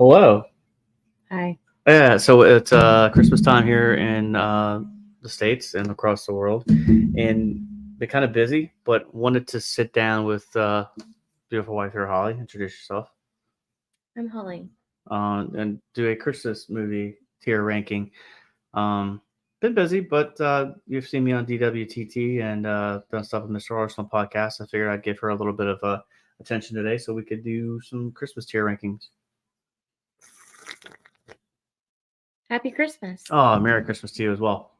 Hello. Hi. Yeah, so it's Christmas time here in the States and across the world, and been kind of busy, but wanted to sit down with beautiful wife here, Holly. Introduce yourself, I'm Holly. and do a Christmas movie tier ranking. Been busy, but you've seen me on DWTT and done stuff with Mr. Arsenal podcast. I figured I'd give her a little bit of attention today, so we could do some Christmas tier rankings. Happy Christmas. Oh, Merry Christmas to you as well.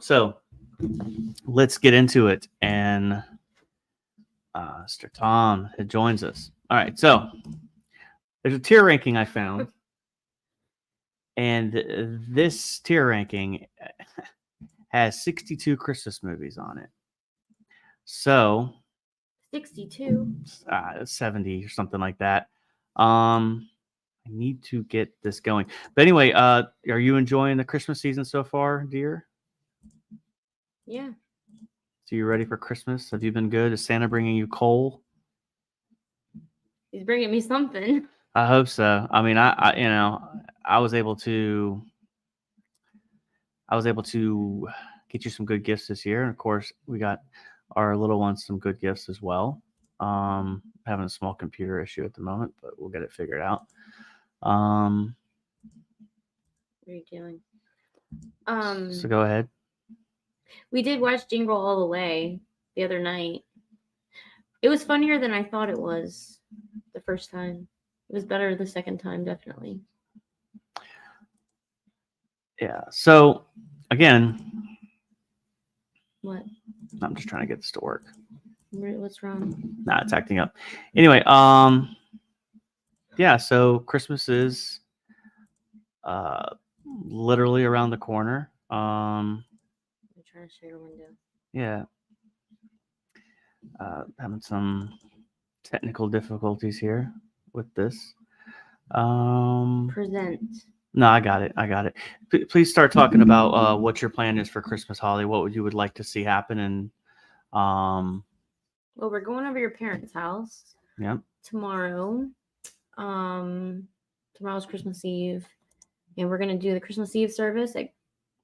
So let's get into it. And Mr. Tom joins us. All right, so there's a tier ranking I found, and this tier ranking has 62 Christmas movies on it. So 62. 70 or something like that. I need to get this going. But anyway, are you enjoying the Christmas season so far, dear? Yeah. So you ready for Christmas? Have you been good? Is Santa bringing you coal? He's bringing me something. I hope so. I mean, I was able to get you some good gifts this year, and of course, we got our little ones some good gifts as well. Having a small computer issue at the moment, but we'll get it figured out. What are you doing? So go ahead. We did watch Jingle All the Way the other night. It was funnier than I thought it was the first time. It was better the second time, definitely. Yeah. So again, What? I'm just trying to get this to work. What's wrong? Nah, it's acting up. Anyway, yeah. So Christmas is literally around the corner. I'm trying to share a window. Yeah. Having some technical difficulties here with this. Present. No, I got it. Please start talking about what your plan is for Christmas, Holly. What you would like to see happen, and Well, we're going over your parents' house. Yeah. Tomorrow. Tomorrow's Christmas Eve, and we're gonna do the Christmas Eve service at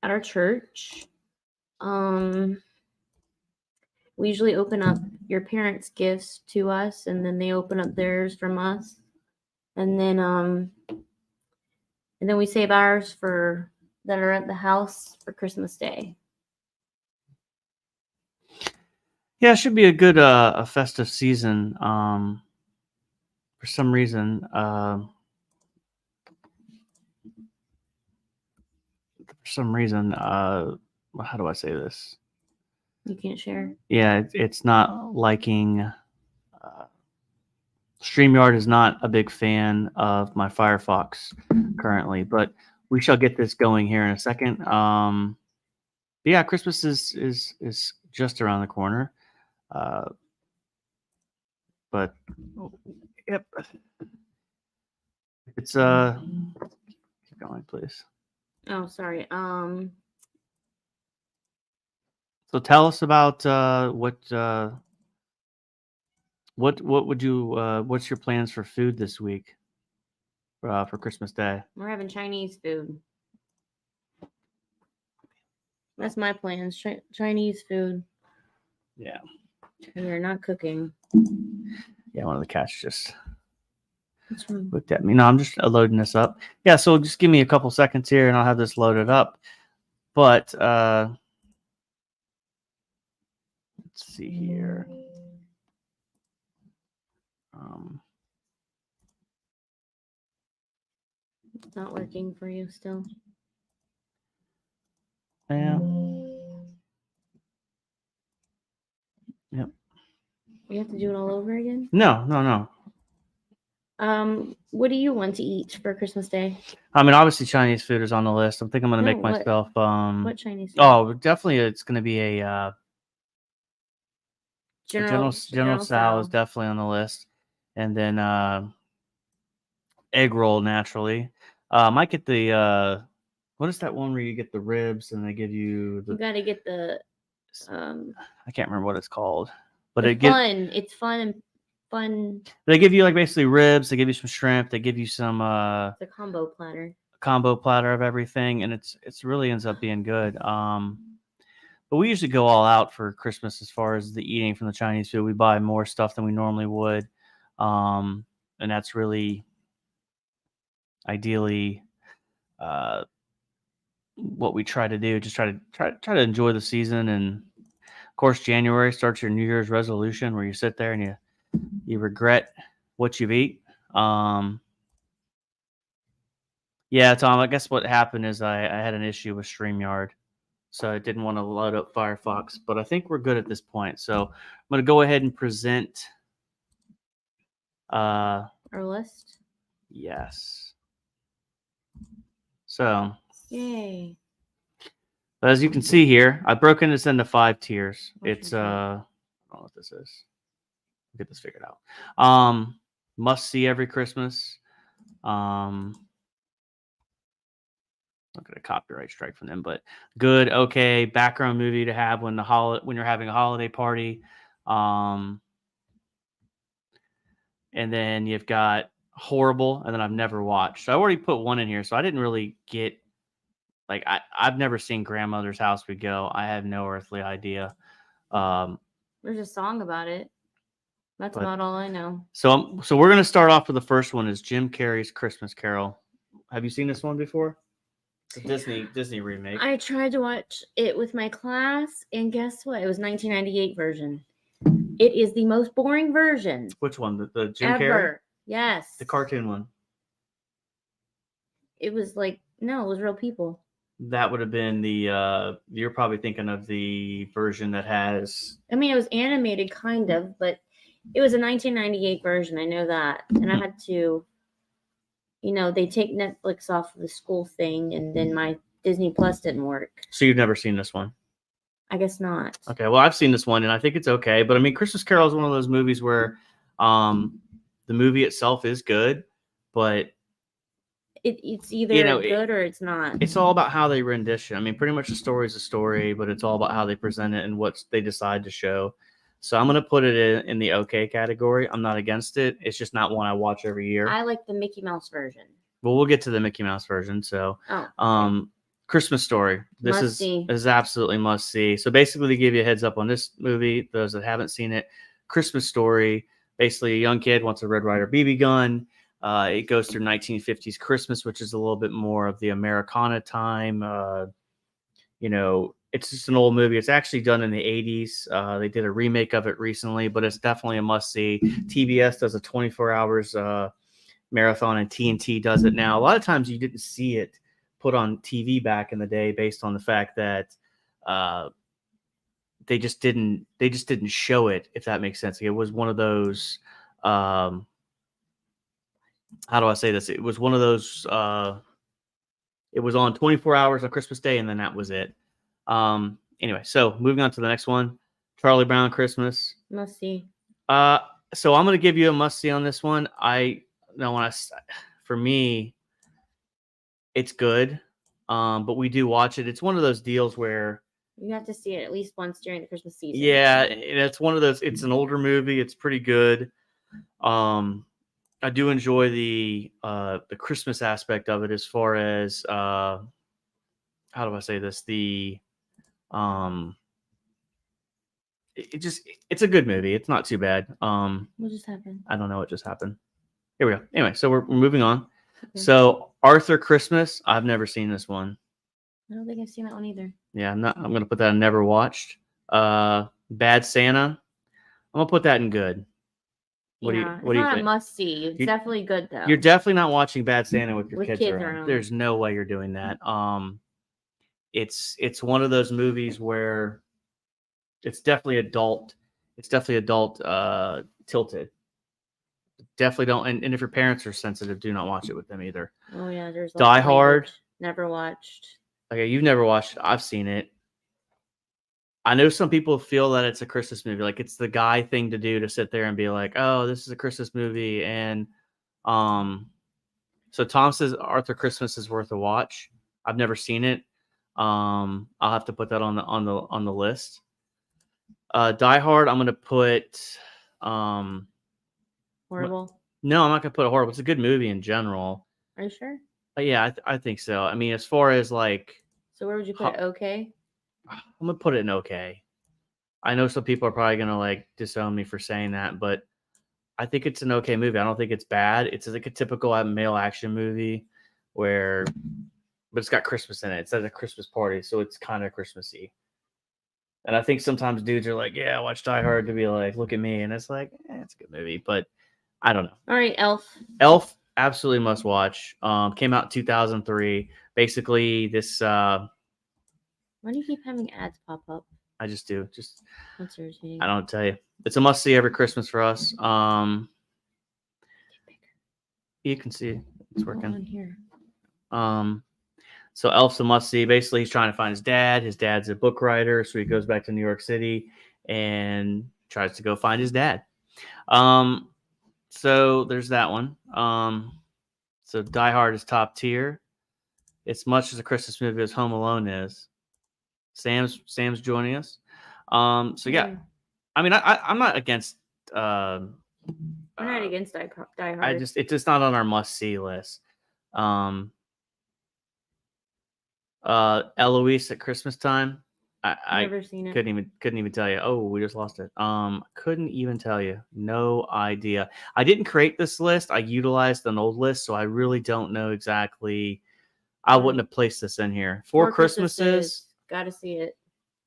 our church. We usually open up your parents' gifts to us, and then they open up theirs from us, and then we save ours for that are at the house for Christmas Day. Yeah, it should be a good a festive season. For some reason, how do I say this? You can't share. Yeah, it's not liking. StreamYard is not a big fan of my Firefox currently, but we shall get this going here in a second. Yeah, Christmas is just around the corner. But yep, it's keep going, please. Oh, sorry. So tell us about what would you what's your plans for food this week for Christmas Day? We're having Chinese food. That's my plans. Chinese food. Yeah. And we're not cooking. Yeah, one of the cats just looked at me. No, I'm just loading this up. Yeah, so just give me a couple seconds here and I'll have this loaded up. But let's see here. It's not working for you still. Yeah. Yep. We have to do it all over again? No. What do you want to eat for Christmas Day? I mean, obviously Chinese food is on the list. I'm thinking I'm gonna make myself what Chinese food? Oh, definitely it's gonna be a General Tso is definitely on the list. And then egg roll naturally. Might get the what is that one where you get the ribs and they give you the You gotta get the I can't remember what it's called. But it's fun. It's fun fun. They give you like basically ribs. They give you some shrimp. They give you some It's a combo platter. combo platter of everything, and it's really ends up being good. But we usually go all out for Christmas as far as the eating from the Chinese food. We buy more stuff than we normally would, and that's really ideally what we try to do. Just try to enjoy the season, and of course, January starts your New Year's resolution, where you sit there and you regret what you've eaten. Yeah, Tom, I guess what happened is I had an issue with StreamYard, so I didn't want to load up Firefox, but I think we're good at this point. So I'm going to go ahead and present. Our list. Yes. So, Yay. as you can see here, I broke this into 5 tiers. What's It's your I don't know what this is. Get this figured out. Must see every Christmas. Not gonna copyright strike from them, but good, okay, background movie to have when you're having a holiday party. And then you've got horrible, and then I've never watched. So I already put one in here, so I didn't really get like I've never seen Grandmother's House We Go. I have no earthly idea. There's a song about it. That's about all I know. So we're gonna start off with the first one is Jim Carrey's Christmas Carol. Have you seen this one before? It's a Disney remake. I tried to watch it with my class, and guess what? It was 1998 version. It is the most boring version. Which one? The Jim ever. Carrey? Yes. The cartoon one. It was like, no, it was real people. That would have been the you're probably thinking of the version that has, I mean, it was animated kind of, but it was a 1998 version. I know that. And I had to, they take Netflix off of the school thing, and then my Disney Plus didn't work. So you've never seen this one? I guess not. Okay, well, I've seen this one, and I think it's okay. But I mean, Christmas Carol is one of those movies where the movie itself is good, but it's either good or it's not. It's all about how they rendition. I mean, pretty much the story is a story, but it's all about how they present it and what they decide to show. So I'm going to put it in the okay category. I'm not against it. It's just not one I watch every year. I like the Mickey Mouse version. Well, we'll get to the Mickey Mouse version. So, Christmas Story. This is absolutely must see. So basically, to give you a heads up on this movie, those that haven't seen it, Christmas Story. Basically, a young kid wants a Red Ryder BB gun. It goes through 1950s Christmas, which is a little bit more of the Americana time. It's just an old movie. It's actually done in the 80s. They did a remake of it recently, but it's definitely a must see. TBS does a 24 hours marathon, and TNT does it now. A lot of times you didn't see it put on TV back in the day based on the fact that they just didn't show it, if that makes sense. It was one of those how do I say this? It was one of those it was on 24 hours on Christmas Day, and then that was it. Anyway, so moving on to the next one, Charlie Brown Christmas. Must see. So I'm going to give you a must see on this one. For me, it's good. But we do watch it. It's one of those deals where you have to see it at least once during the Christmas season. Yeah, it's one of those. It's an older movie. It's pretty good. I do enjoy the Christmas aspect of it, as far as how do I say this? It's a good movie. It's not too bad. What just happened? I don't know what just happened. Here we go. Anyway, so we're moving on. Okay. So Arthur Christmas, I've never seen this one. I don't think I've seen that one either. Yeah, I'm gonna put that in never watched. Bad Santa, I'm gonna put that in good. What do you think? It's not a must see. It's definitely good though. You're definitely not watching Bad Santa with your kids around. around. There's no way you're doing that. It's one of those movies where it's definitely adult. It's definitely adult tilted. Definitely don't. And if your parents are sensitive, do not watch it with them either. Oh yeah, there's Die Hard. Never watched. Okay, you've never watched it. I've seen it. I know some people feel that it's a Christmas movie. Like, it's the guy thing to do, to sit there and be like, oh, this is a Christmas movie. And so Tom says Arthur Christmas is worth a watch. I've never seen it. I'll have to put that on the list. Die Hard, I'm gonna put Horrible. No, I'm not gonna put it horrible. It's a good movie in general. Are you sure? But yeah, I think so. I mean, as far as like, So where would you put it? Okay. I'm gonna put it in okay. I know some people are probably gonna like disown me for saying that, but I think it's an okay movie. I don't think it's bad. It's like a typical male action movie where, but it's got Christmas in it. It's at a Christmas party, so it's kind of Christmassy. And I think sometimes dudes are like, "Yeah, watch Die Hard," to be like, "Look at me," and it's like, it's a good movie, but I don't know. All right, Elf. Elf, absolutely must watch. Came out in 2003. Basically, this Why do you keep having ads pop up? I just do. Just That's irritating. I don't tell you. It's a must see every Christmas for us. You can see it's On working. here. So Elf's a must see. Basically, he's trying to find his dad. His dad's a book writer, so he goes back to New York City and tries to go find his dad. So there's that one. So Die Hard is top tier. It's much as a Christmas movie as Home Alone is. Sam's joining us. So yeah, I mean, I'm not against. We're not against Die Hard. It's just not on our must see list. Eloise at Christmas time. I never seen it. couldn't even tell you. Oh, we just lost it. Couldn't even tell you. No idea. I didn't create this list. I utilized an old list, so I really don't know exactly. I wouldn't have placed this in here. Four Christmases. Gotta see it.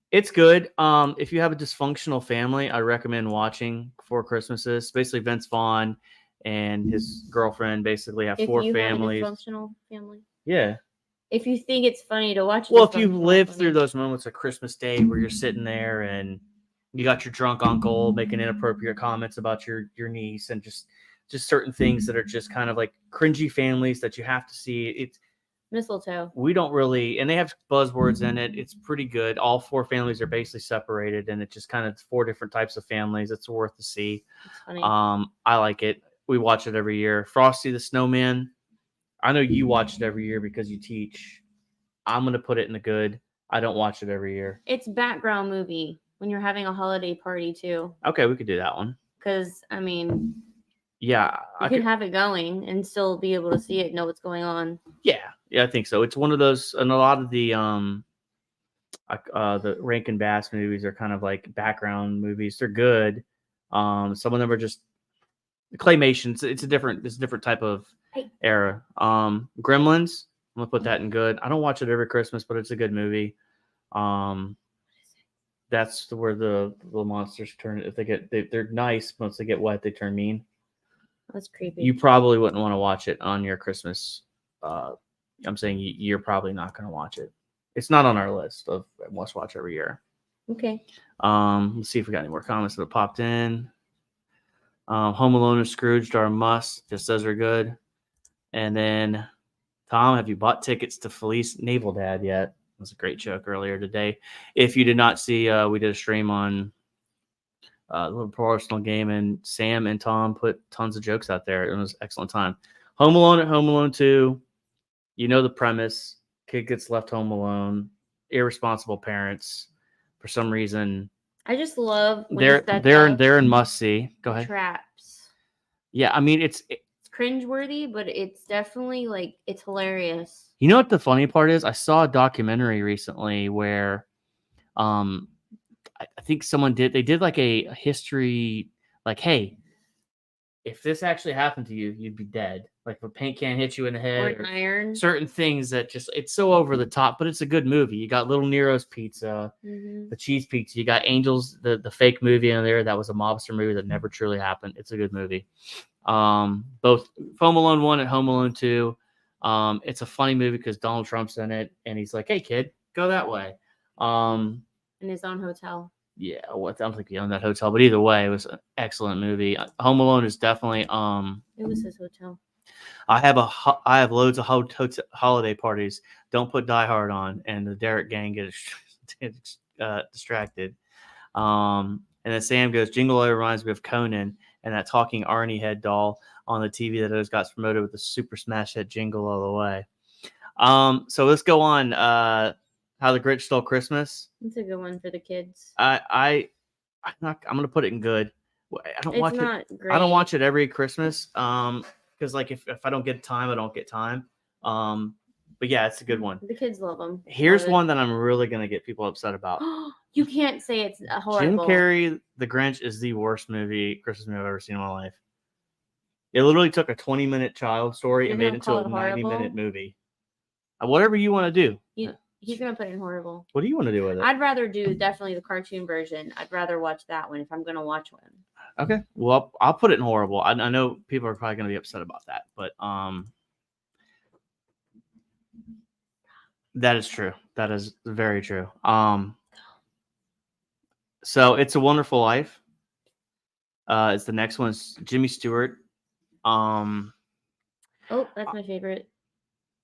It's good. If you have a dysfunctional family, I recommend watching Four Christmases. Basically, Vince Vaughn and his girlfriend basically have four families. Have a dysfunctional family. Yeah. If you think it's funny to watch. Well, if you live through those moments of Christmas Day where you're sitting there and you got your drunk uncle making inappropriate comments about your niece and just certain things that are just kind of like cringy families that you have to see. It's Mistletoe. We don't really, and they have buzzwords in it. It's pretty good. All four families are basically separated, and it's just kind of four different types of families. It's worth to see. It's funny. I like it. We watch it every year. Frosty the Snowman. I know you watch it every year because you teach. I'm going to put it in the good. I don't watch it every year. It's background movie when you're having a holiday party too. Okay, we could do that one. Because, I mean, yeah, you can have it going and still be able to see it, know what's going on. Yeah, I think so. It's one of those, and a lot of the Rankin Bass movies are kind of like background movies. They're good. Some of them are just claymation. It's a different type of era. Gremlins, I'm gonna put that in good. I don't watch it every Christmas, but it's a good movie. That's where the little monsters turn. If they're nice. Once they get wet, they turn mean. That's creepy. You probably wouldn't want to watch it on your Christmas. I'm saying you're probably not going to watch it. It's not on our list of must watch every year. Okay. Let's see if we got any more comments that have popped in. Home Alone and Scrooged are a must, just as they're good. And then, Tom, have you bought tickets to Felice Naval Dad yet? It was a great joke earlier today. If you did not see, we did a stream on the Liverpool Arsenal game, and Sam and Tom put tons of jokes out there. It was an excellent time. Home Alone at Home Alone 2. You know the premise. Kid gets left home alone. Irresponsible parents. For some reason, I just love when they're in must see. Go ahead. Traps. Yeah, I mean it's cringeworthy, but it's definitely like it's hilarious. You know what the funny part is? I saw a documentary recently where, I think someone did like a history, like, hey, if this actually happened to you, you'd be dead. Like if a paint can hit you in the head, or iron. Certain things that just, it's so over the top, but it's a good movie. You got Little Nero's Pizza, the cheese pizza. You got Angels, the fake movie in there. That was a mobster movie that never truly happened. It's a good movie. Both Home Alone 1 and Home Alone 2. It's a funny movie because Donald Trump's in it, and he's like, "Hey, kid, go that way." In his own hotel. Yeah, I don't think he owned that hotel, but either way, it was an excellent movie. Home Alone is definitely. It was his hotel. I have loads of holiday parties. Don't put Die Hard on, and the Derek gang get distracted. And then Sam goes, "Jingle All reminds me of Conan and that talking Arnie head doll on the TV that always got promoted with the Super Smash Hit Jingle All the Way." So let's go on. How the Grinch Stole Christmas. It's a good one for the kids. I'm going to put it in good. I don't It's watch not it. great. I don't watch it every Christmas. Because like if I don't get time, I don't get time. But yeah, it's a good one. The kids love them. Here's one that I'm really gonna get people upset about. You can't say it's Jim horrible. Carrey, The Grinch is the worst Christmas movie I've ever seen in my life. It literally took a 20-minute child story You're and made gonna it into call a it horrible? 90-minute movie. Whatever you want to do. He's gonna put in horrible. What do you want to do with it? I'd rather do definitely the cartoon version. I'd rather watch that one if I'm gonna watch one. Okay. Well, I'll put it in horrible. I know people are probably gonna be upset about that, but that is true. That is very true. So It's a Wonderful Life. It's the next one. It's Jimmy Stewart. Oh, that's my favorite.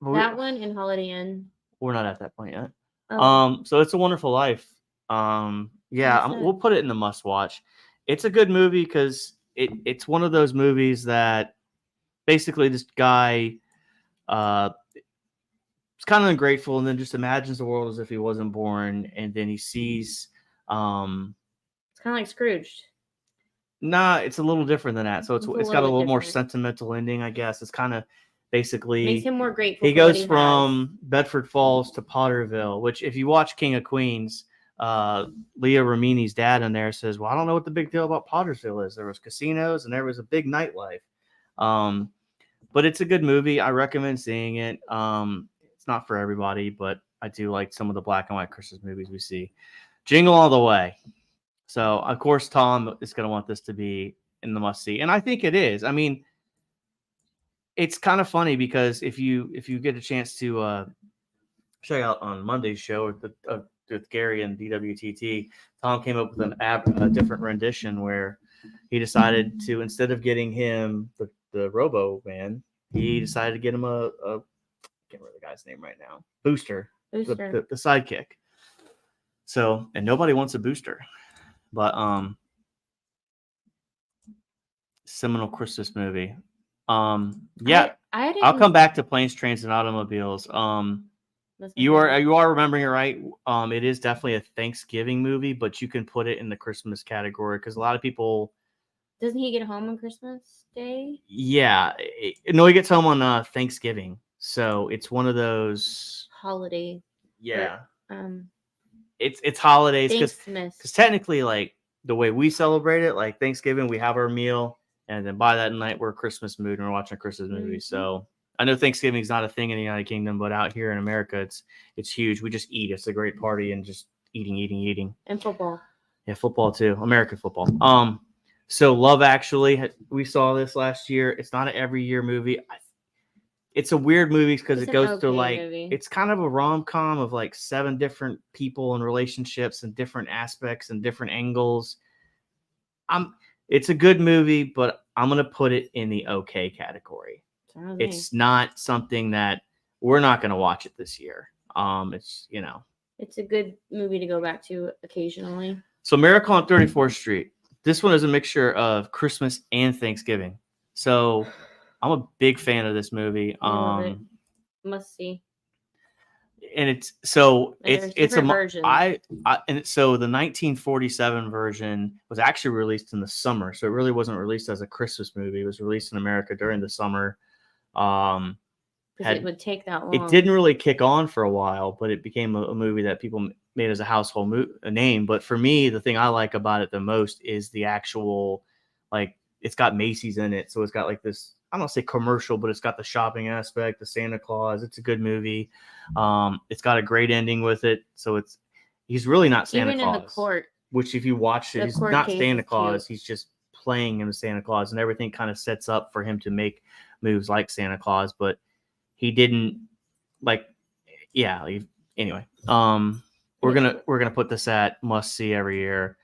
That one and Holiday Inn. We're not at that point yet. Oh. So It's a Wonderful Life. We'll put it in the must watch. It's a good movie because it's one of those movies that basically this guy is kind of ungrateful and then just imagines the world as if he wasn't born, and then he sees it's kind of like Scrooged. Nah, it's a little different than that. So it's got a little more different. Sentimental ending, I guess. It's kind of basically Makes him more grateful. He goes from Bedford Falls to Potterville, which if you watch King of Queens, Leah Remini's dad in there says, well, I don't know what the big deal about Pottersville is. There was casinos and there was a big nightlife. But it's a good movie. I recommend seeing it. It's not for everybody, but I do like some of the black and white Christmas movies we see. Jingle All the Way. So, of course, Tom is going to want this to be in the must-see. And I think it is. I mean, it's kind of funny because if you get a chance to check out on Monday's show with Gary and DWTT, Tom came up with a different rendition where he decided to, instead of getting him the Robo Man, he decided to get him I can't remember the guy's name right now. Booster. The sidekick. So, and nobody wants a Booster. But seminal Christmas movie. Yeah, I'll come back to Planes, Trains, and Automobiles. You are remembering it right. It is definitely a Thanksgiving movie, but you can put it in the Christmas category because a lot of people. Doesn't he get home on Christmas Day? Yeah, no, he gets home on Thanksgiving, so it's one of those holiday. Yeah. It's holidays because technically, like the way we celebrate it, like Thanksgiving, we have our meal, and then by that night we're Christmas mood and we're watching a Christmas movie. So I know Thanksgiving is not a thing in the United Kingdom, but out here in America, it's huge. We just eat. It's a great party and just eating. And football. Yeah, football too. American football. So Love Actually, we saw this last year. It's not an every year movie. It's a weird movie because it goes through it's kind of a rom-com of like 7 different people and relationships and different aspects and different angles. It's a good movie, but I'm going to put it in the okay category. It's not something that we're not going to watch it this year. It's a good movie to go back to occasionally. So Miracle on 34th Street. This one is a mixture of Christmas and Thanksgiving. So I'm a big fan of this movie. Must see. And it's a version. So the 1947 version was actually released in the summer. So it really wasn't released as a Christmas movie. It was released in America during the summer. It would take that long. It didn't really kick on for a while, but it became a movie that people made as a household name. But for me, the thing I like about it the most is the actual, it's got Macy's in it. So it's got like this, I don't say commercial, but it's got the shopping aspect, the Santa Claus. It's a good movie. It's got a great ending with it. So he's really not Santa Claus. Even in the court. Which if you watch it, he's not Santa Claus. He's just playing him as Santa Claus, and everything kind of sets up for him to make moves like Santa Claus, but he didn't anyway. We're gonna put this at must see every year.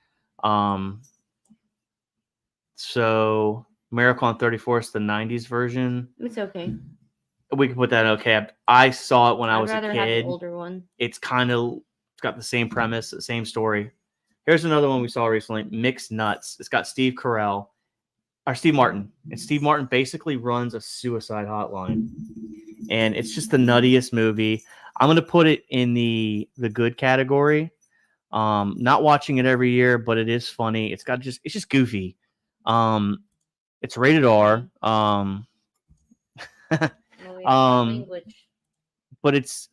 So Miracle on 34th, the 90s version. It's okay. We can put that okay. I saw it when I was a kid. I'd rather have the older one. It's got the same premise, the same story. Here's another one we saw recently, Mixed Nuts. It's got Steve Martin. And Steve Martin basically runs a suicide hotline. And it's just the nuttiest movie. I'm going to put it in the good category. Not watching it every year, but it is funny. It's just goofy. It's rated R. Oh, yeah, um, language. but it's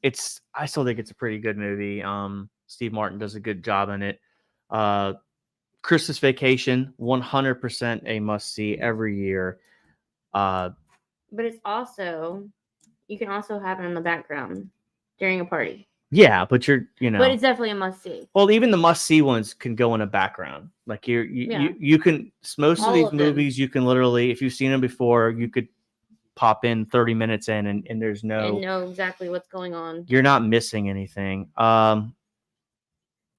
I still think it's a pretty good movie. Steve Martin does a good job in it. Christmas Vacation, 100% a must see every year. But it's also, you can also have it in the background during a party. Yeah, but But it's definitely a must see. well, even the must see ones can go in a background. Like you can most of All these of them. movies you can literally, if you've seen them before, you could pop in 30 minutes in and there's no, and know exactly what's going on. You're not missing anything.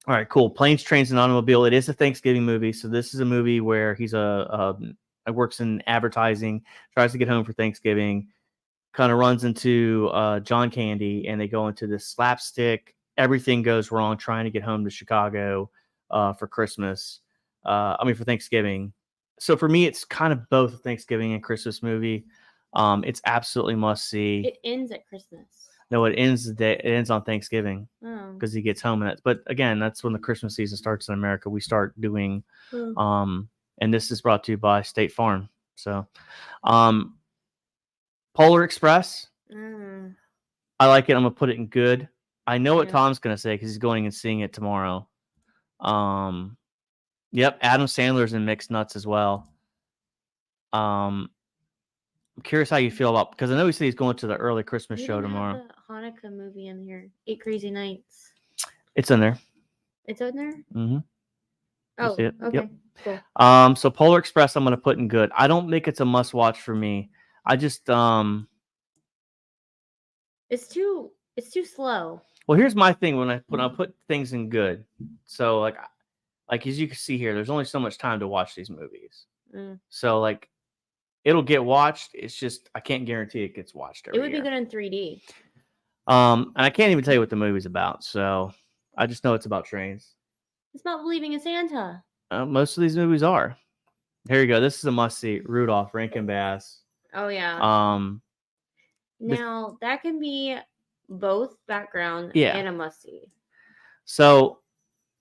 All right, cool. Planes, Trains, and Automobile. It is a Thanksgiving movie, so this is a movie where he's works in advertising, tries to get home for Thanksgiving, kind of runs into John Candy, and they go into this slapstick. Everything goes wrong trying to get home to Chicago for Christmas. For Thanksgiving. So for me, it's kind of both a Thanksgiving and Christmas movie. It's absolutely must see. It ends at Christmas. No, it ends on Thanksgiving Oh. because he gets home. But again, that's when the Christmas season starts in America. We start doing, and this is brought to you by State Farm. So, Polar Express. I like it. I'm gonna put it in good. I know what Tom's gonna say because he's going and seeing it tomorrow. Yep, Adam Sandler's in Mixed Nuts as well. I'm curious how you feel about, because I know he said he's going to the early Christmas show tomorrow. Have the Hanukkah movie in here, 8 Crazy Nights. It's in there. It's in there. Mm-hmm. Oh, okay. Yep. Cool. So Polar Express, I'm gonna put in good. I don't think it's a must watch for me. I just it's too slow. Well, here's my thing when I put things in good. So like as you can see here, there's only so much time to watch these movies. So like it'll get watched. It's just I can't guarantee it gets watched every year. It would be good in 3D. And I can't even tell you what the movie's about. So I just know it's about trains. It's about believing in Santa. Most of these movies are. Here you go. This is a must see. Rudolph, Rankin Bass. Oh yeah. Now that can be both background and a must see. So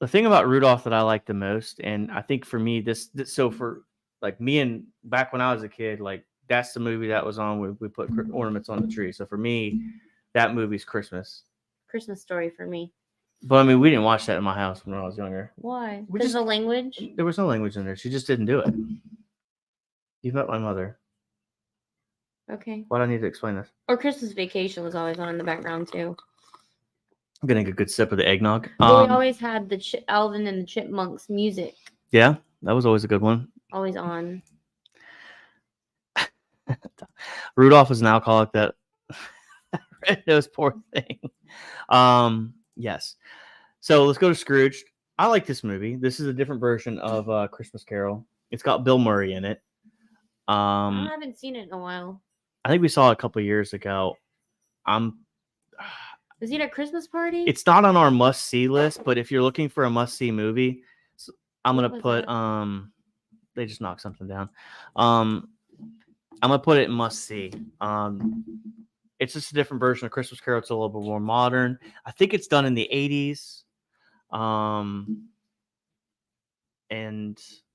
the thing about Rudolph that I like the most, and I think for me, this so for like me and back when I was a kid, like that's the movie that was on where we put ornaments on the tree. So for me, that movie's Christmas. Christmas Story for me. But I mean, we didn't watch that in my house when I was younger. Why? There's no language? There was no language in there. She just didn't do it. You've met my mother. Okay. Why do I need to explain this? Or Christmas Vacation was always on in the background too. I'm getting a good sip of the eggnog. We always had the Alvin and the Chipmunks music. Yeah, that was always a good one. Always on. Rudolph is an alcoholic that red-nosed poor thing. Yes. So let's go to Scrooge. I like this movie. This is a different version of Christmas Carol. It's got Bill Murray in it. I haven't seen it in a while. I think we saw it a couple of years ago. Is it a Christmas party? It's not on our must-see list, but if you're looking for a must-see movie, I'm gonna put they just knocked something down. I'm gonna put it in must-see. It's just a different version of Christmas Carol. It's a little bit more modern. I think it's done in the 80s. And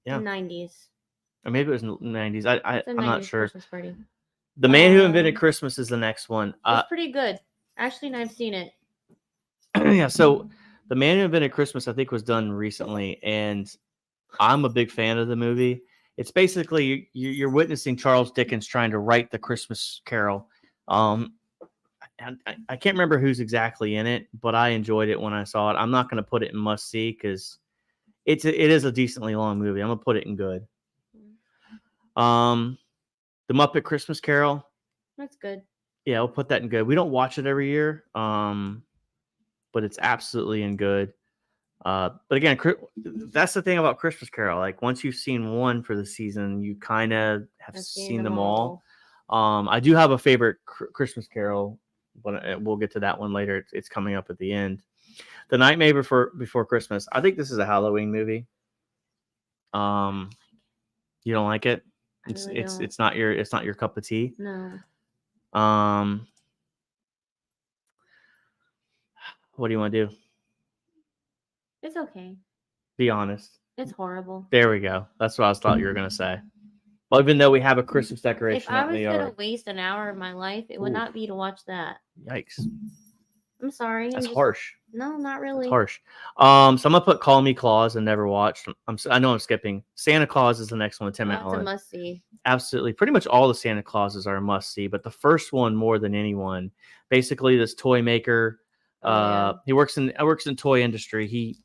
yeah, 90s. Or maybe it was 90s. I'm not sure. Christmas party. The Man Who Invented Christmas is the next one. It's pretty good. Ashley and I've seen it. Yeah, so The Man Who Invented Christmas, I think, was done recently, and I'm a big fan of the movie. It's basically you're witnessing Charles Dickens trying to write the Christmas Carol. And I can't remember who's exactly in it, but I enjoyed it when I saw it. I'm not going to put it in must see because it is a decently long movie. I'm gonna put it in good. The Muppet Christmas Carol. That's good. Yeah, we'll put that in good. We don't watch it every year, but it's absolutely in good. But again, that's the thing about Christmas Carol. Like once you've seen one for the season, you kind of have seen them all. I do have a favorite Christmas Carol, but we'll get to that one later. It's coming up at the end. The Nightmare Before Christmas. I think this is a Halloween movie. You don't like it? It's not your cup of tea. No. What do you want to do? It's okay. Be honest. It's horrible. There we go. That's what I thought you were gonna say. Well, even though we have a Christmas If decoration I out in was the gonna yard. waste an hour of my life, it would Ooh. not be to watch that. Yikes. I'm sorry. That's harsh. No, not It's really. harsh. So I'm gonna put Call Me Claus and never watched. I know I'm skipping. Santa Claus is the next one with Tim That's a Allen. must see. Absolutely. Pretty much all the Santa Clauses are a must see, but the first one more than anyone. Basically, this toy maker. He works in toy industry. He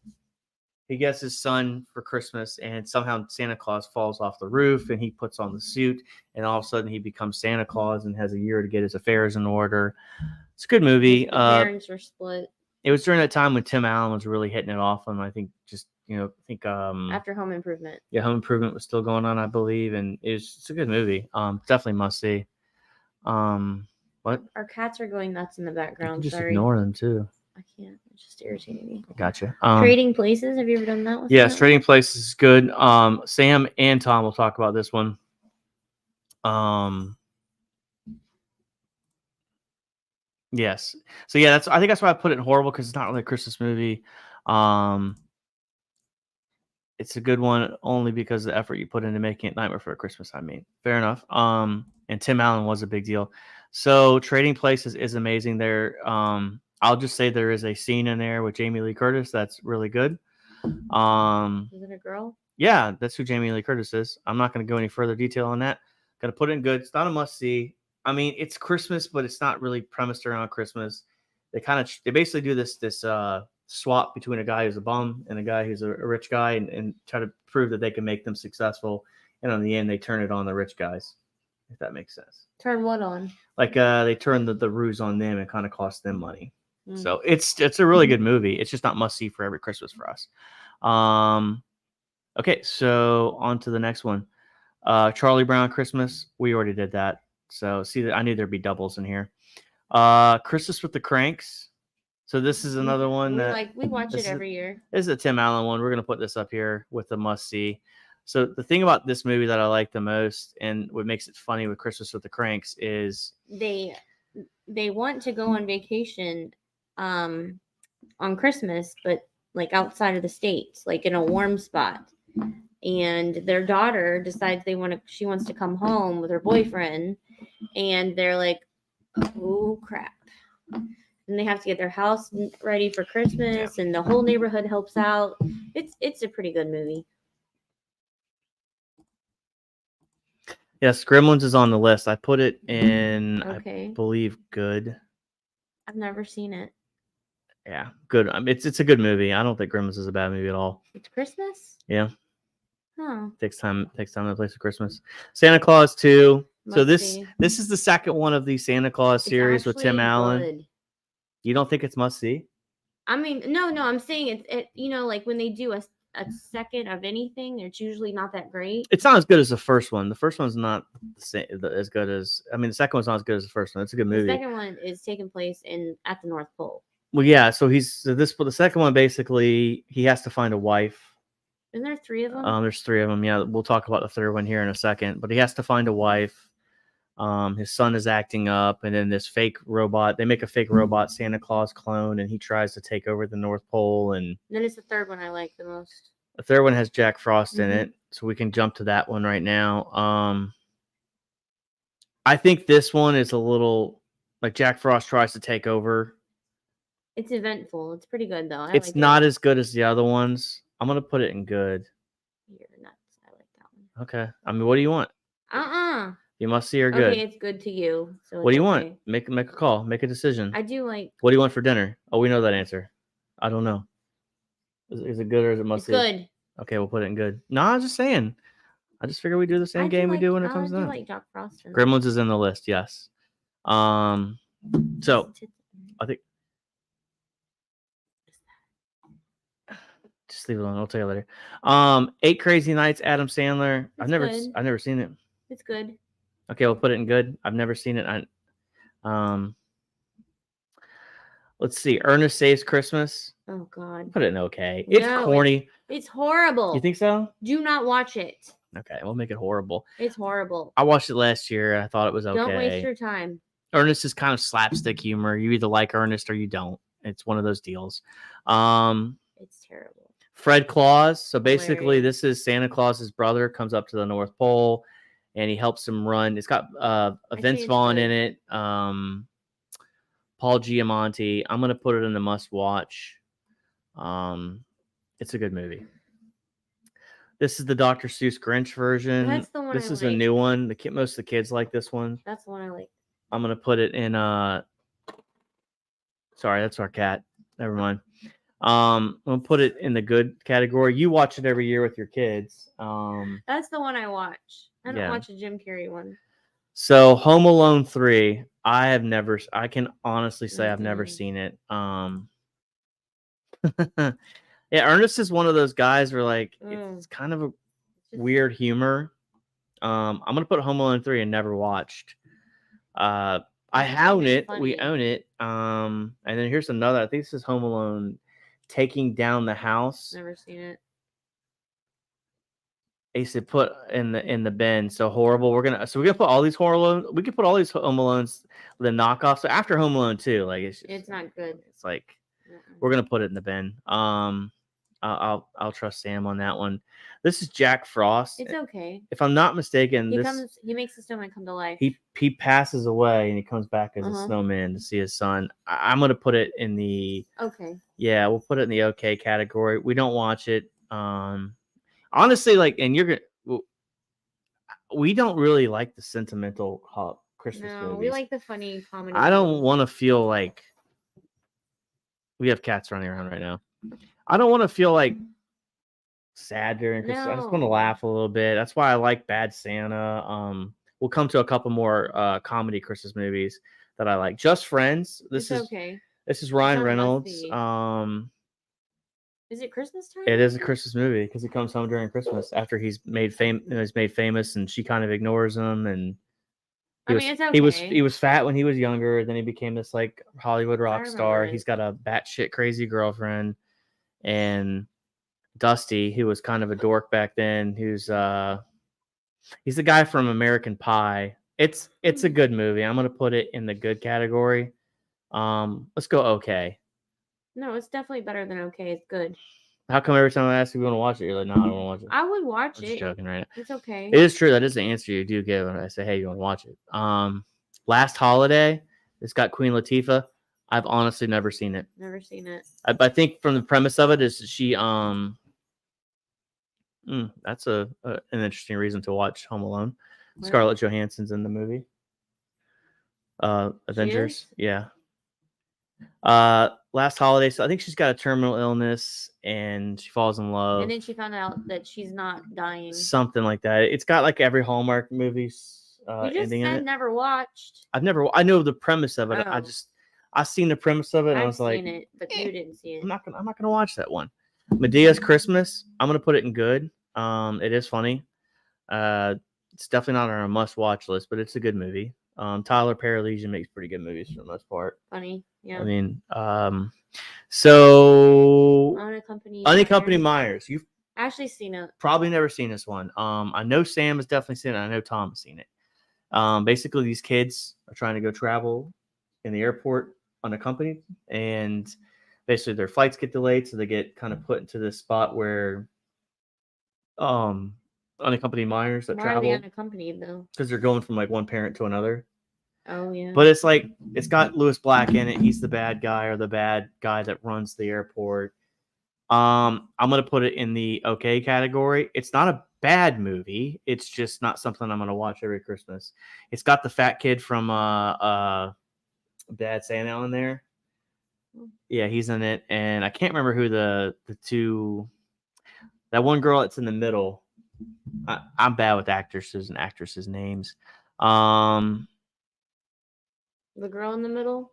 gets his son for Christmas, and somehow Santa Claus falls off the roof, and he puts on the suit, and all of a sudden he becomes Santa Claus and has a year to get his affairs in order. It's a good movie. The parents were split It was during that time when Tim Allen was really hitting it off, and I think after Home Improvement. yeah, Home Improvement was still going on, I believe, and it's a good movie. Definitely must see. What? Our cats are going nuts in the You background. can just Sorry, ignore them too. I can't. It's just irritating me. Gotcha. Trading Places. Have you ever done that with Yes, them? Trading Places is good. Sam and Tom will talk about this one. Yes. So yeah, I think that's why I put it in horrible, because it's not really a Christmas movie. It's a good one only because of the effort you put into making it Nightmare Before Christmas. I mean, fair enough. And Tim Allen was a big deal. So Trading Places is amazing. There, I'll just say there is a scene in there with Jamie Lee Curtis that's really good. Is it a girl? Yeah, that's who Jamie Lee Curtis is. I'm not going to go any further detail on that. Got to put it in good. It's not a must see. I mean, it's Christmas, but it's not really premised around Christmas. They basically do this swap between a guy who's a bum and a guy who's a rich guy, and try to prove that they can make them successful. And in the end, they turn it on the rich guys, if that makes sense. Turn what on? Like they turn the ruse on them and kind of cost them money. So it's a really good movie. It's just not must see for every Christmas for us. Okay, so on to the next one. Charlie Brown Christmas. We already did that. So see that I knew there'd be doubles in here. Christmas with the Cranks. So this is another one we watch it every year. This is a Tim Allen one. We're gonna put this up here with the must see. So the thing about this movie that I like the most, and what makes it funny with Christmas with the Cranks, is they want to go on vacation on Christmas, but like outside of the States, like in a warm spot. And their daughter decides she wants to come home with her boyfriend, and they're like, oh crap. And they have to get their house ready for Christmas, and the whole neighborhood helps out. It's a pretty good movie. Yes, Gremlins is on the list. I put it in, Okay. I believe, good. I've never seen it. Yeah, good. It's a good movie. I don't think Gremlins is a bad movie at all. It's Christmas? Yeah. Oh. Takes time to place of Christmas. Santa Claus 2. So Must this see. is the second one of the Santa Claus series with Tim actually Allen. good. You don't think it's must see? I mean, no, I'm saying it like when they do a second of anything, it's usually not that great. It's not as good as the first one. The first one's not as good as. I mean, the second one's not as good as the first one. It's a good movie. The second one is taking place at the North Pole. Well, yeah. So the second one, basically, he has to find a wife. Isn't there 3 of them? There's 3 of them. Yeah, we'll talk about the third one here in a second. But he has to find a wife. His son is acting up, and then this fake robot. They make a fake robot Santa Claus clone, and he tries to take over the North Pole. And then it's the third one I like the most. The third one has Jack Frost in it, so we can jump to that one right now. I think this one is a little like Jack Frost tries to take over. It's eventful. It's pretty good though. It's not as good as the other ones. I'm gonna put it in good. You're nuts. I like that one. Okay. I mean, what do you want? You must see or good. Okay, it's good to you. So what do you want? Make a call. Make a decision. I do like. What do you want for dinner? Oh, we know that answer. I don't know. Is it good or is it must see? Good. Okay, we'll put it in good. No, I'm just saying. I just figure we do the same game we do when it comes to that. I do like Jack Frost. Gremlins is in the list, yes. So I think just leave it alone. I'll tell you later. 8 Crazy Nights, Adam Sandler. I've never seen it. It's good. Okay, we'll put it in good. I've never seen it. Let's see. Ernest Saves Christmas. Oh God. Put it in okay. It's corny. It's horrible. You think so? Do not watch it. Okay, we'll make it horrible. It's horrible. I watched it last year. I thought it was okay. Don't waste your time. Ernest is kind of slapstick humor. You either like Ernest or you don't. It's one of those deals. It's terrible. Fred Claus. So basically, Hilarious. this is Santa Claus's brother comes up to the North Pole, and he helps him run. It's got Vince it's Vaughn good. in it, Paul Giamatti. I'm gonna put it in the must watch. It's a good movie. This is the Dr. Seuss Grinch version. That's the one This I is a like. new one. Most of the kids like this one. That's the one I like. I'm gonna put it in. Sorry, that's our cat. Never mind. I'm gonna put it in the good category. You watch it every year with your kids. That's the one I watch. I don't Yeah. watch a Jim Carrey one. So Home Alone 3, I can honestly say I've never Mhm. seen it. Yeah, Ernest is one of those guys where like it's kind of a weird humor. I'm gonna put Home Alone 3 and never watched. I own it. We own it. And then here's another. I think this is Home Alone Taking Down the House. Never seen it. I used to put in the bin. So horrible. We're gonna put all these Home Alone. We could put all these Home Alones, the knockoffs. So after Home Alone 2, like it's not good. It's like we're gonna put it in the bin. I'll trust Sam on that one. This is Jack Frost. It's okay. If I'm not mistaken, he makes the snowman come to life. He passes away and he comes back as a snowman to see his son. I'm gonna put it in the okay. Yeah, we'll put it in the okay category. We don't watch it. Honestly, like, and we don't really like the sentimental Christmas movies. We like the funny comedy. I don't want to feel like we have cats running around right now. I don't want to feel like sad during Christmas. I just want to laugh a little bit. That's why I like Bad Santa. We'll come to a couple more comedy Christmas movies that I like. Just Friends. This is Ryan Reynolds. Is it Christmas time? It is a Christmas movie because he comes home during Christmas after he's made famous, and she kind of ignores him. And it's okay. He was fat when he was younger. Then he became this like Hollywood rock star. He's got a batshit crazy girlfriend, and Dusty, who was kind of a dork back then, he's the guy from American Pie. It's a good movie. I'm gonna put it in the good category. Let's go okay. No, it's definitely better than okay. It's good. How come every time I ask if you want to watch it, you're like, no, I don't want to watch it? I would watch it. I'm just joking right now. It's okay. It is true. That is the answer you do give when I say, hey, you want to watch it. Last Holiday, it's got Queen Latifah. I've honestly never seen it. Never seen it. I think from the premise of it is she that's an interesting reason to watch Home Alone. What? Scarlett Johansson's in the movie. Avengers. Yeah. Last Holiday, so I think she's got a terminal illness and she falls in love. And then she found out that she's not dying. Something like that. It's got like every Hallmark movie's ending in it. Never watched. I know the premise of it. Oh. I seen the premise of it and I was like, seen it, but you didn't see it. I'm not gonna watch that one. Medea's Christmas, I'm gonna put it in good. It is funny. It's definitely not on our must-watch list, but it's a good movie. Tyler Perry Legion makes pretty good movies for the most part. Funny, yeah. I mean, so Unaccompanied Minors. You've actually seen it. Probably never seen this one. I know Sam has definitely seen it. I know Tom has seen it. Basically, these kids are trying to go travel in the airport unaccompanied, and basically their flights get delayed, so they get kind of put into this spot where unaccompanied minors that travel. Why are they unaccompanied though? Because they're going from like one parent to another. Oh yeah. But it's like it's got Louis Black in it. He's the bad guy or the bad guy that runs the airport. I'm gonna put it in the okay category. It's not a bad movie. It's just not something I'm gonna watch every Christmas. It's got the fat kid from Bad Santa in there. Yeah, he's in it, and I can't remember who the two. That one girl that's in the middle. I'm bad with actresses and actresses' names. The girl in the middle?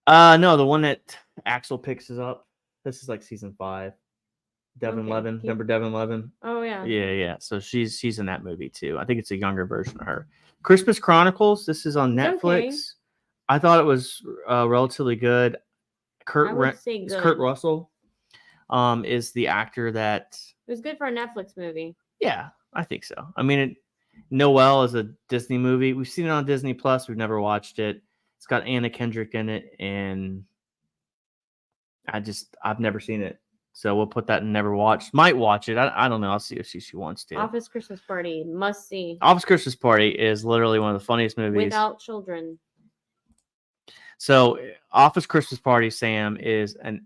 No, the one that Axel picks us up. This is like season 5. Devin Levin. Remember Devin Levin? Oh yeah. Yeah. So she's in that movie too. I think it's a younger version of her. Christmas Chronicles. This is on Netflix. Okay. I thought it was relatively good. Kurt Russell is the actor that. It was good for a Netflix movie. Yeah, I think so. I mean, Noelle is a Disney movie. We've seen it on Disney Plus. We've never watched it. It's got Anna Kendrick in it, and I've never seen it. So we'll put that in never watched. Might watch it. I don't know. I'll see if she wants to. Office Christmas Party, must see. Office Christmas Party is literally one of the funniest movies. Without children. So Office Christmas Party, Sam, is an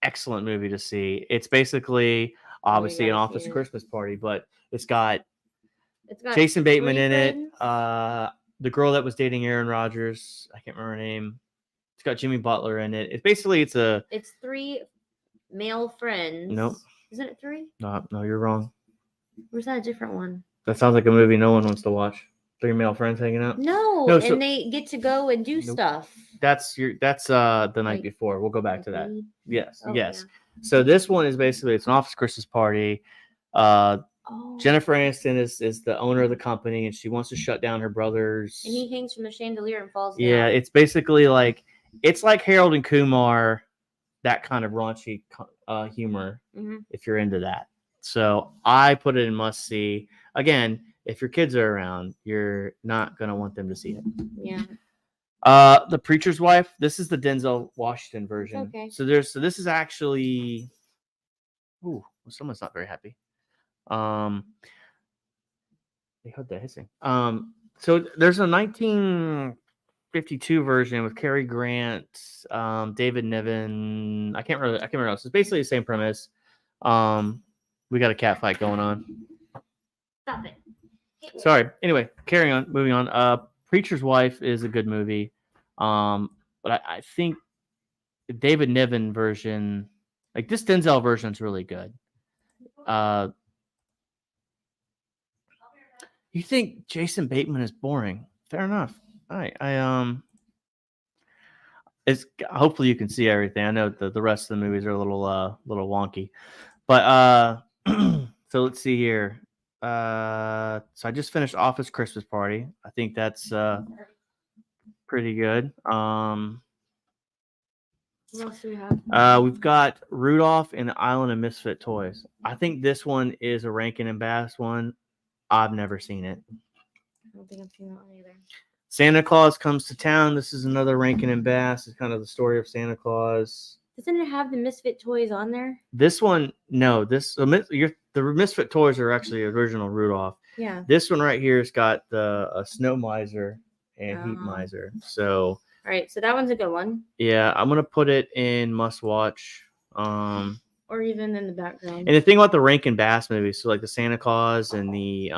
excellent movie to see. It's basically obviously an gotta Office see it. Christmas Party, but it's got It's got Jason Bateman three in friends. it. The girl that was dating Aaron Rodgers, I can't remember her name. It's got Jimmy Butler in it. It's three male friends. Nope. Isn't it three? No, you're wrong. Or is that a different one? That sounds like a movie no one wants to watch. Three male friends hanging out. No, No, and so- they get to go and do Nope. stuff. That's the night Like- before. We'll go back to that. Yes, Oh, yes. yeah. So this one is basically it's an Office Christmas Party. Oh. Jennifer Aniston is the owner of the company, and she wants to shut down her brother's. And he hangs from the chandelier and falls down. Yeah, it's basically like Harold and Kumar, that kind of raunchy humor. Mhm. If you're into that, so I put it in must see. Again, if your kids are around, you're not gonna want them to see it. Yeah. The Preacher's Wife. This is the Denzel Washington version. okay. So this is actually. Ooh, someone's not very happy. They heard that hissing. So there's a 1952 version with Cary Grant, David Niven. I can't remember else. It's basically the same premise. We got a cat fight going on. Stop it. Sorry. Anyway, moving on. Preacher's Wife is a good movie. But I think the David Niven version, like this Denzel version, is really good. You think Jason Bateman is boring? Fair enough. All right. It's hopefully you can see everything. I know the rest of the movies are a little wonky, but so let's see here. So I just finished Office Christmas Party. I think that's pretty good. What else do we have? We've got Rudolph and the Island of Misfit Toys. I think this one is a Rankin and Bass one. I've never seen it. I don't think I've seen that one either. Santa Claus Comes to Town. This is another Rankin and Bass. It's kind of the story of Santa Claus. Doesn't it have the Misfit toys on there? This one, no. The Misfit Toys are actually original Rudolph. Yeah. This one right here has got the Snow Miser and Heat Oh. Miser. So All right. So that one's a good one. yeah, I'm gonna put it in must watch. Or even in the background. And the thing about the Rankin Bass movies, so like the Santa Claus and the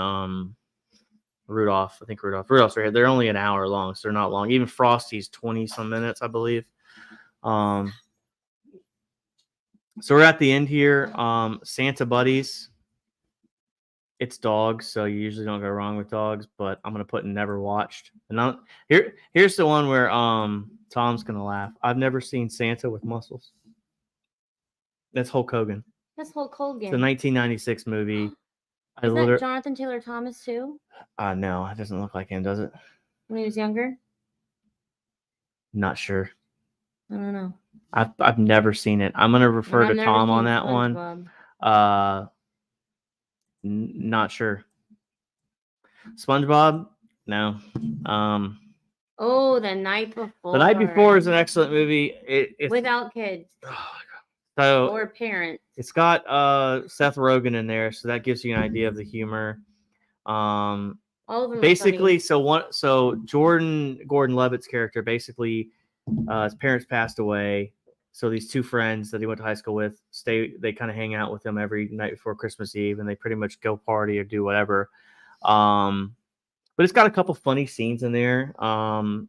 Rudolph, Rudolph's right here. They're only an hour long, so they're not long. Even Frosty's 20 some minutes, I believe. So we're at the end here. Santa Buddies. It's dogs, so you usually don't go wrong with dogs, but I'm gonna put in never watched. And here's the one where Tom's gonna laugh. I've never seen Santa with muscles. That's Hulk Hogan. That's Hulk Hogan. It's a 1996 movie. Is that Jonathan Taylor Thomas too? No, it doesn't look like him, does it? When he was younger? Not sure. I don't know. I've never seen it. I'm gonna refer I've to never Tom on seen that one. SpongeBob. Not sure. SpongeBob? No. Oh, The Night Before. The Night Before is an excellent movie. It's Without kids oh my God. So or parents. it's got Seth Rogen in there, so that gives you an idea of the humor. All of them. Basically, so Gordon Levitt's character, basically, his parents passed away. So these two friends that he went to high school with they kind of hang out with him every night before Christmas Eve, and they pretty much go party or do whatever. But it's got a couple funny scenes in there. I'm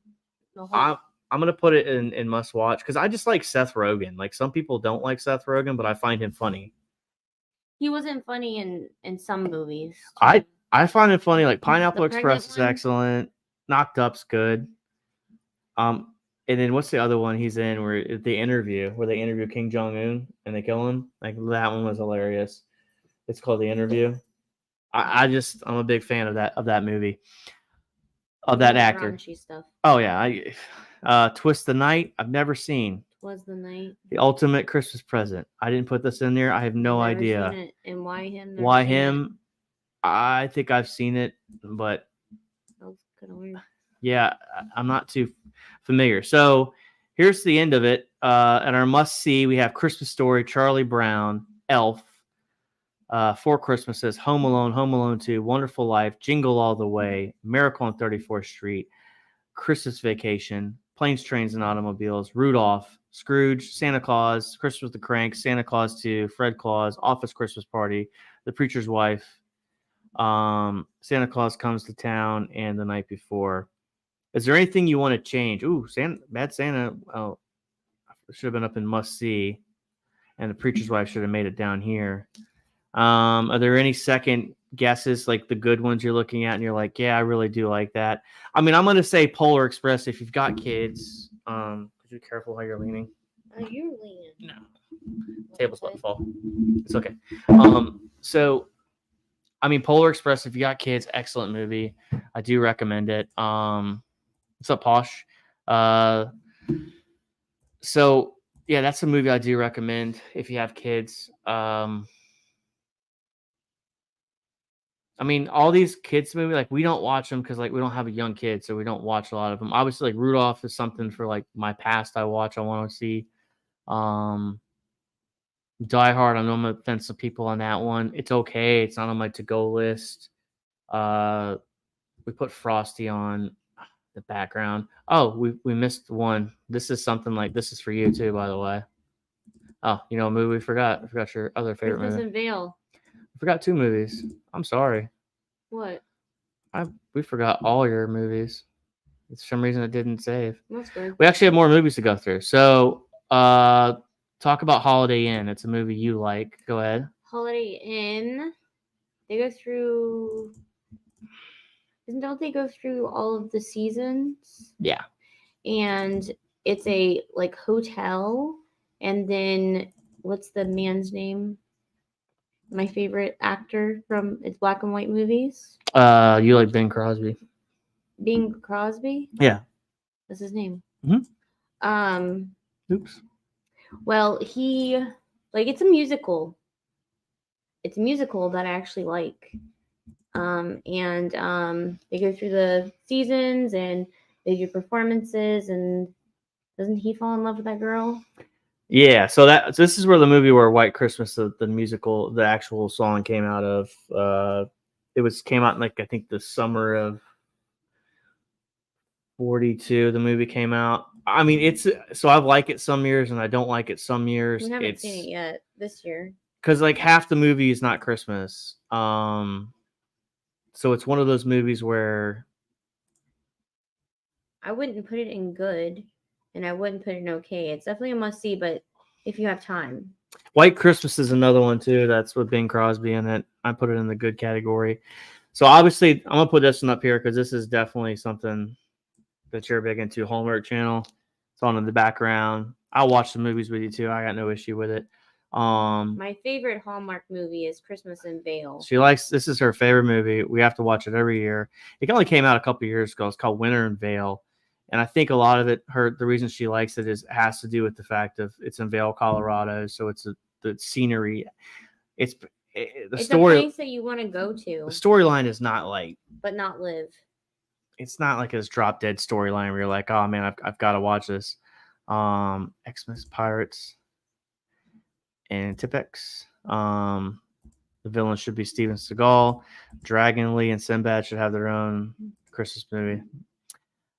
gonna put it in must watch because I just like Seth Rogen. Like some people don't like Seth Rogen, but I find him funny. He wasn't funny in some movies. I find it funny. Like Pineapple The Express pregnant is one? excellent. Knocked Up's good. And then what's the other one he's in where they interview Kim Jong-un and they kill him? Like that one was hilarious. It's called The Interview. I'm a big fan of that movie. Of that actor. Raunchy stuff. Oh yeah. Twist the Night, I've never seen. Was the night. The Ultimate Christmas Present. I didn't put this in there. I have no Never idea. seen it. And why him? Never Why seen it. him? I think I've seen it, but That was kind of weird. yeah, I'm not too familiar. So here's the end of it. And our must see, we have Christmas Story, Charlie Brown, Elf, Four Christmases, Home Alone 2, Wonderful Life, Jingle All the Way, Miracle on 34th Street, Christmas Vacation, Planes, Trains, and Automobiles, Rudolph, Scrooge, Santa Claus, Christmas with the Cranks, Santa Claus 2, Fred Claus, Office Christmas Party, The Preacher's Wife, Santa Claus Comes to Town, and The Night Before. Is there anything you want to change? Ooh, Bad Santa. Oh, should have been up in must see, and The Preacher's Wife should have made it down here. Are there any second guesses, like the good ones you're looking at, and you're like, yeah, I really do like that? I mean, I'm gonna say Polar Express if you've got kids. Be careful how you're leaning. You're leaning. No, table's about to fall. It's okay. So, I mean, Polar Express if you got kids, excellent movie. I do recommend it. What's up, Posh? So yeah, that's a movie I do recommend if you have kids. I mean, all these kids movies, like we don't watch them because like we don't have a young kid, so we don't watch a lot of them. Obviously, like Rudolph is something for like my past I watch. I want to see. Die Hard. I know I'm gonna offend some people on that one. It's okay. It's not on my to-go list. We put Frosty on the background. Oh, we missed one. This is something like this is for you too, by the way. Oh, you know a movie we forgot. I forgot your other favorite Princess movie. and Veil. I forgot 2 movies. I'm sorry. What? We forgot all your movies. For some reason it didn't save. That's good. We actually have more movies to go through. So talk about Holiday Inn. It's a movie you like. Go ahead. Holiday Inn. They go through. Don't they go through all of the seasons? Yeah. And it's a like hotel. And then what's the man's name? My favorite actor from it's black and white movies. You like Bing Crosby? Bing Crosby? Yeah. That's his name. Mm-hmm. Oops. Well, it's a musical. It's a musical that I actually like. And they go through the seasons and they do performances, and doesn't he fall in love with that girl? Yeah, so this is where the movie where White Christmas, the musical, the actual song came out of. Came out in like I think the summer of 42. The movie came out. I mean, so I like it some years and I don't like it some years. We haven't seen it yet this year because like half the movie is not Christmas. So it's one of those movies where I wouldn't put it in good. And I wouldn't put it in okay. It's definitely a must see, but if you have time. White Christmas is another one too. That's with Bing Crosby in it. I put it in the good category. So obviously, I'm gonna put this one up here because this is definitely something that you're big into. Hallmark Channel. It's on in the background. I'll watch the movies with you too. I got no issue with it. My favorite Hallmark movie is Christmas in Vail. This is her favorite movie. We have to watch it every year. It only came out a couple years ago. It's called Winter in Vail. And I think a lot of it, the reason she likes it has to do with the fact of it's in Vail, Colorado. So it's the scenery. It's a place that you want to go to. The storyline is not like, but not live. It's not like this drop dead storyline where you're like, oh man, I've got to watch this. Xmas Pirates and Tipex. The villain should be Steven Seagal. Dragon Lee and Sinbad should have their own Christmas movie.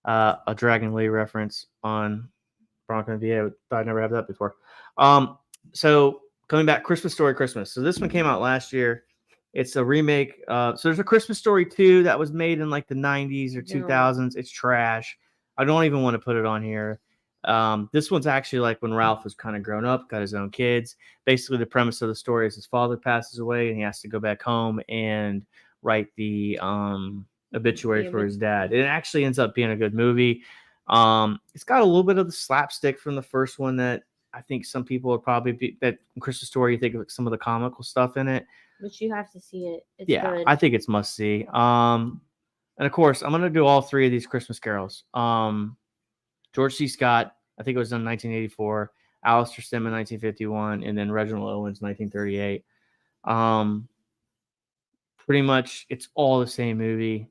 A Dragon Lee reference on Bronco VA. I never had that before. So coming back, Christmas Story Christmas. So this one came out last year. It's a remake. So there's a Christmas Story 2 that was made in like the 90s or 2000s. It's trash. I don't even want to put it on here. This one's actually like when Ralph was kind of grown up, got his own kids. Basically, the premise of the story is his father passes away and he has to go back home and write the obituary for his dad. It actually ends up being a good movie. It's got a little bit of the slapstick from the first one that I think some people would probably be that Christmas Story. You think of some of the comical stuff in it, but you have to see it. It's good. I think it's must see. And of course, I'm gonna do all 3 of these Christmas carols. George C. Scott, I think it was done in 1984. Alistair Sim in 1951, and then Reginald Owens 1938. Pretty much, it's all the same movie.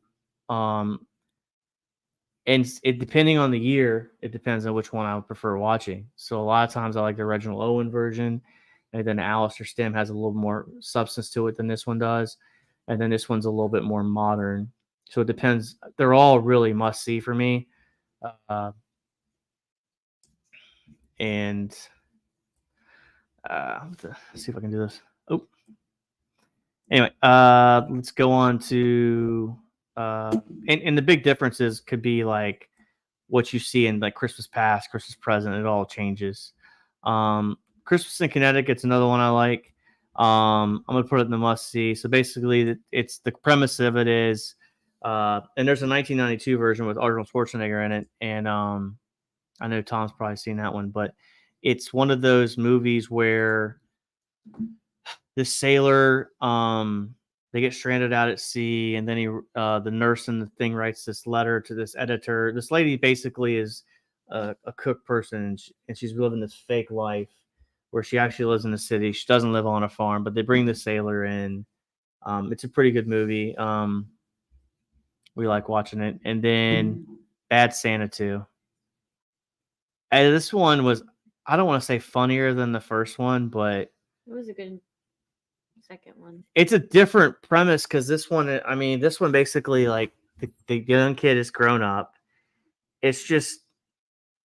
And it depending on the year, it depends on which one I would prefer watching. So a lot of times I like the Reginald Owen version, and then Alistair Stim has a little more substance to it than this one does, and then this one's a little bit more modern. So it depends. They're all really must see for me, and let's see if I can do this. Oh, anyway, let's go on to and the big differences could be like what you see in like Christmas past, Christmas present. It all changes. Christmas in Connecticut's another one I like. I'm gonna put it in the must see. So basically, it's the premise of it is, and there's a 1992 version with Arnold Schwarzenegger in it, and I know Tom's probably seen that one, but it's one of those movies where this sailor, they get stranded out at sea, and then the nurse in the thing writes this letter to this editor. This lady basically is a cook person, and she's living this fake life where she actually lives in the city. She doesn't live on a farm, but they bring the sailor in. It's a pretty good movie. We like watching it. And then Bad Santa 2. And this one was, I don't want to say funnier than the first one, but It was a good second one. it's a different premise because this one basically like the young kid is grown up. It's just,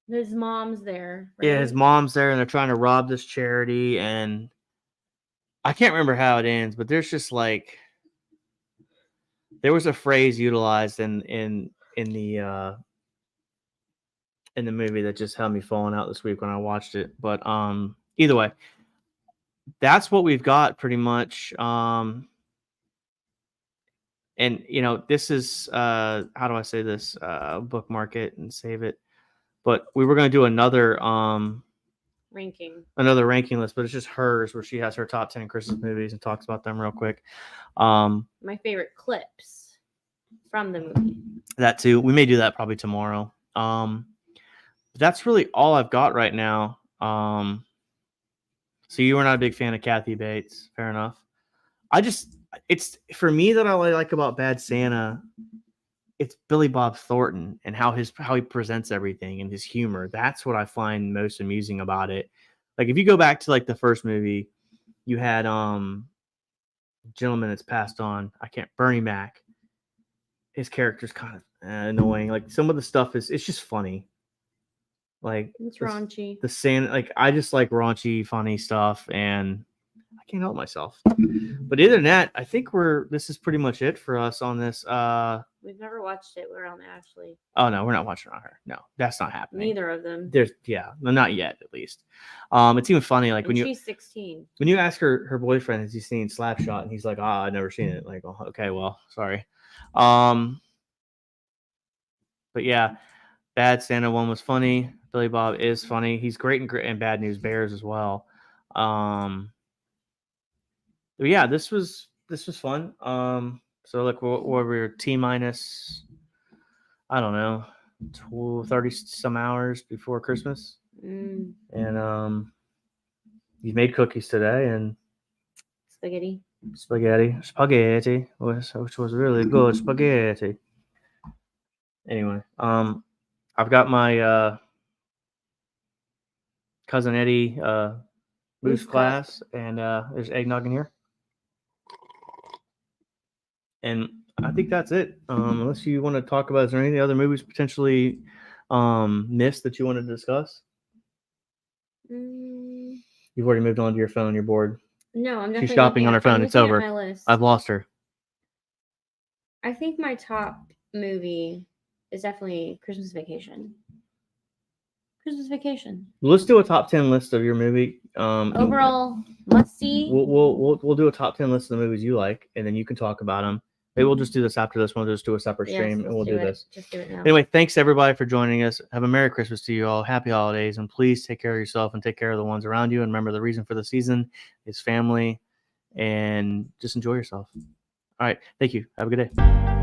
His mom's there. yeah, his right? mom's there and they're trying to rob this charity, and I can't remember how it ends, but there's just like, there was a phrase utilized in the movie that just had me falling out this week when I watched it. But either way, that's what we've got pretty much. And this is how do I say this? Bookmark it and save it. But we were going to do another Ranking. list, but it's just hers where she has her top 10 Christmas movies and talks about them real quick. My favorite clips from the movie. That too. We may do that probably tomorrow. That's really all I've got right now. So you were not a big fan of Kathy Bates. Fair enough. It's for me that I like about Bad Santa. It's Billy Bob Thornton and how he presents everything and his humor. That's what I find most amusing about it. Like if you go back to like the first movie, you had gentleman that's passed on. Bernie Mac. His character's kind of annoying. Like some of the stuff it's just funny. Like It's raunchy. The Santa, like I just like raunchy, funny stuff, and I can't help myself. But other than that, I think this is pretty much it for us on this. We've never watched it. We're on Ashley. Oh no, we're not watching on her. No, that's not happening. Neither of them. Not yet at least. It's even funny like she's 16. When you ask her boyfriend, has he seen Slapshot, and he's like, I've never seen it. Like, oh, okay, well, sorry. But yeah, Bad Santa 1 was funny. Billy Bob is funny. He's great in Bad News Bears as well. But yeah, this was fun. So like what were we T minus, I don't know, 30 some hours before Christmas. And you made cookies today and spaghetti, which was really good spaghetti. Anyway, I've got my cousin Eddie Moose glass, and there's eggnog in here. And I think that's it. Unless you want to talk about, is there any other movies potentially missed that you want to discuss? You've already moved on to your phone. You're bored. No, I'm definitely She's shopping on her phone. It's over. My list. I've lost her. I think my top movie is definitely Christmas Vacation. Christmas Vacation. Let's do a top 10 list of your movie. Overall must see. We'll do a top 10 list of the movies you like, and then you can talk about them. Maybe we'll just do this after this one. We'll just do a separate stream, and we'll do this. Just do it now. Anyway, thanks everybody for joining us. Have a Merry Christmas to you all. Happy holidays, and please take care of yourself and take care of the ones around you. And remember, the reason for the season is family, and just enjoy yourself. All right, thank you. Have a good day.